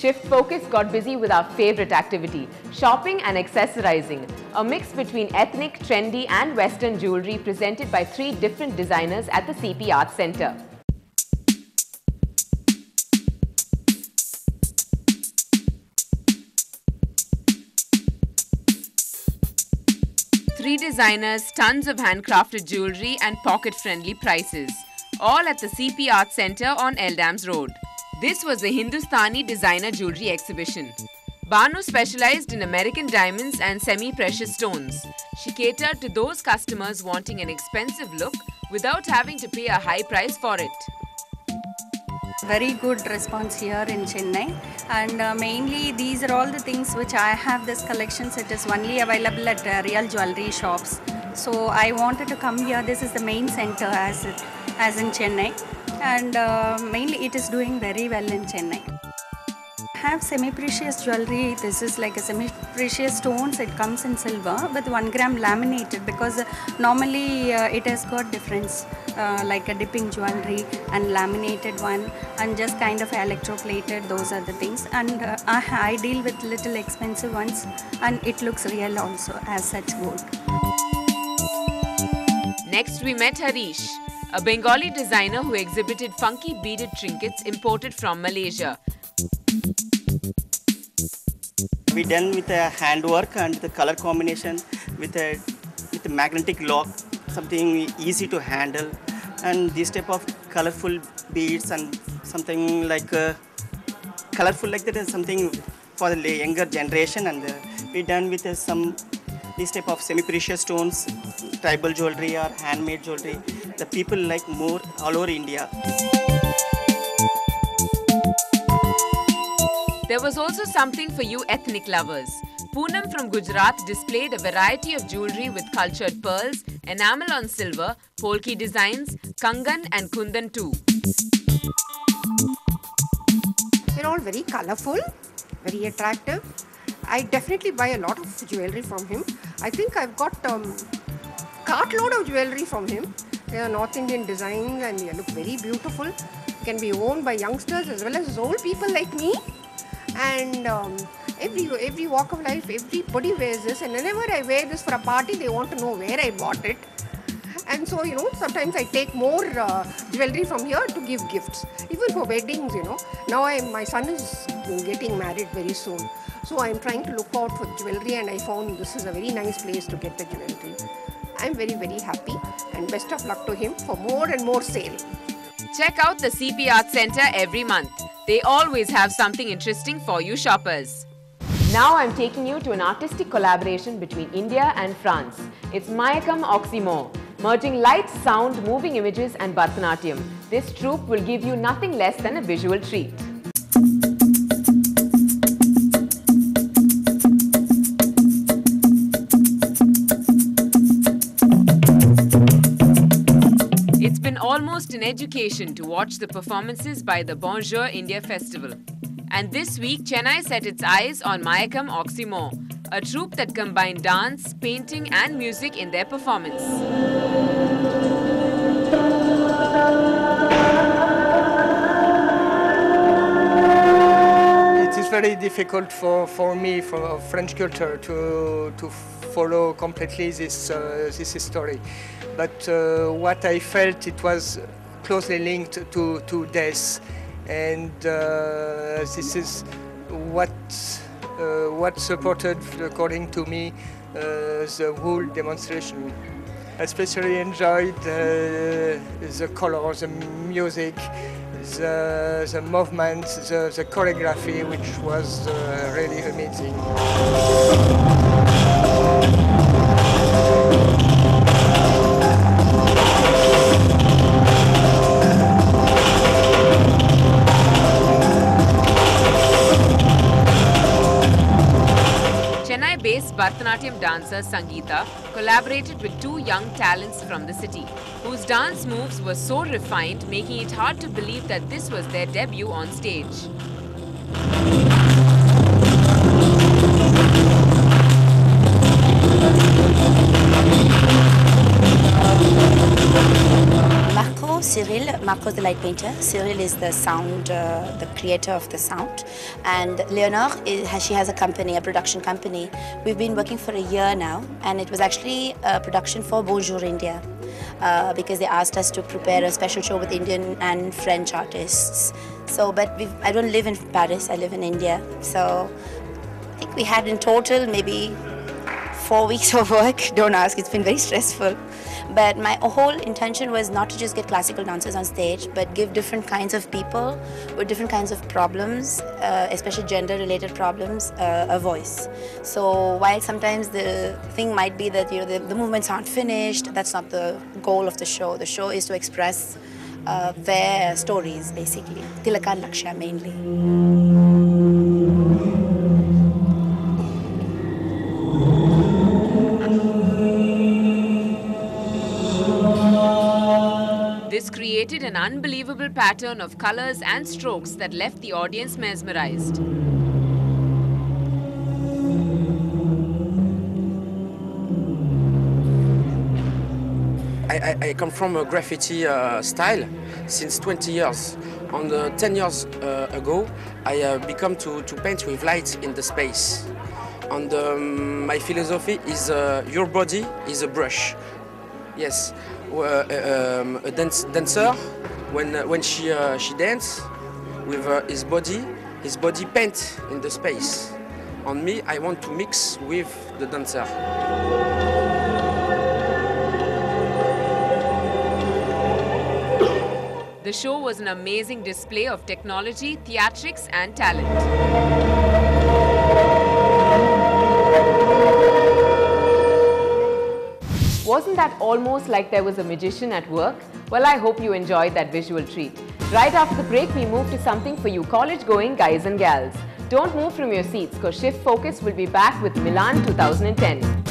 Shift Focus got busy with our favorite activity, shopping and accessorizing. A mix between ethnic, trendy and Western jewellery presented by 3 different designers at the CP Arts Centre. Three designers, tons of handcrafted jewellery and pocket-friendly prices. All at the CP Arts Centre on Eldams Road. This was a Hindustani designer jewellery exhibition. Banu specialized in American diamonds and semi-precious stones. She catered to those customers wanting an expensive look without having to pay a high price for it. Very good response here in Chennai, and mainly these are all the things which I have this collections. It is only available at real jewelry shops. So I wanted to come here. This is the main center as in Chennai, and mainly it is doing very well in Chennai. I have semi-precious jewelry. This is like a semi-precious stones. It comes in silver with 1 gram laminated, because normally it has got difference like a dipping jewelry and laminated one and just kind of electroplated. Those are the things, and I deal with little expensive ones, and it looks real also as such gold. Next we met Harish, a Bengali designer who exhibited funky beaded trinkets imported from Malaysia. We done with a handwork and the color combination with a magnetic lock, something easy to handle, and this type of colorful beads and something like colorful like that is something for the younger generation, and we done with this type of semi-precious stones, tribal jewelry or handmade jewelry. The people like more all over India. There was also something for you ethnic lovers. Poonam from Gujarat displayed a variety of jewellery with cultured pearls, enamel on silver, polki designs, kangan and kundan too. They're all very colourful, very attractive. I definitely buy a lot of jewellery from him. I think I've got cartload of jewellery from him. They are North Indian designs and they look very beautiful. Can be worn by youngsters as well as old people like me. And every walk of life, everybody wears this, and whenever I wear this for a party, they want to know where I bought it. And so, sometimes I take more jewelry from here to give gifts, even for weddings. Now my son is getting married very soon, so I'm trying to look out for jewelry, and I found this is a very nice place to get the jewelry. I'm very, very happy, and best of luck to him for more and more sale. Check out the CP Arts Centre every month. They always have something interesting for you shoppers. Now I'm taking you to an artistic collaboration between India and France. It's Mayakam Oxymore, merging light, sound, moving images and Bharatanatyam. This troupe will give you nothing less than a visual treat. It's been almost an education to watch the performances by the Bonjour India Festival. And this week, Chennai set its eyes on Mayakam Oxymore, a troupe that combined dance, painting and music in their performance. It is very difficult for me, for French culture, to follow completely this history. But what I felt, it was closely linked to death, and this is what supported, according to me, the whole demonstration. I especially enjoyed the colors, the music, the movement, the choreography, which was really amazing. Chennai-based Bharatanatyam dancer Sangeeta collaborated with 2 young talents from the city, whose dance moves were so refined, making it hard to believe that this was their debut on stage. Cyril, Marcos the light painter. Cyril is the sound, the creator of the sound. And Leonore, she has a company, a production company. We've been working for a year now, and it was actually a production for Bonjour India. Because they asked us to prepare a special show with Indian and French artists. So, but I don't live in Paris, I live in India. So I think we had in total maybe 4 weeks of work. Don't ask, it's been very stressful. But my whole intention was not to just get classical dancers on stage, but give different kinds of people with different kinds of problems, especially gender-related problems, a voice. So while sometimes the thing might be that the movements aren't finished, that's not the goal of the show. The show is to express their stories, basically. Tilaka and Lakshya mainly. This created an unbelievable pattern of colors and strokes that left the audience mesmerized. I come from a graffiti style since 20 years. And 10 years ago, I become to paint with light in the space. And my philosophy is your body is a brush. Yes, a dancer, when she dances with his body paint in the space. On me, I want to mix with the dancer. The show was an amazing display of technology, theatrics and talent. Wasn't that almost like there was a magician at work? Well, I hope you enjoyed that visual treat. Right after the break, we move to something for you college-going guys and gals. Don't move from your seats because Shift Focus will be back with Milan 2010.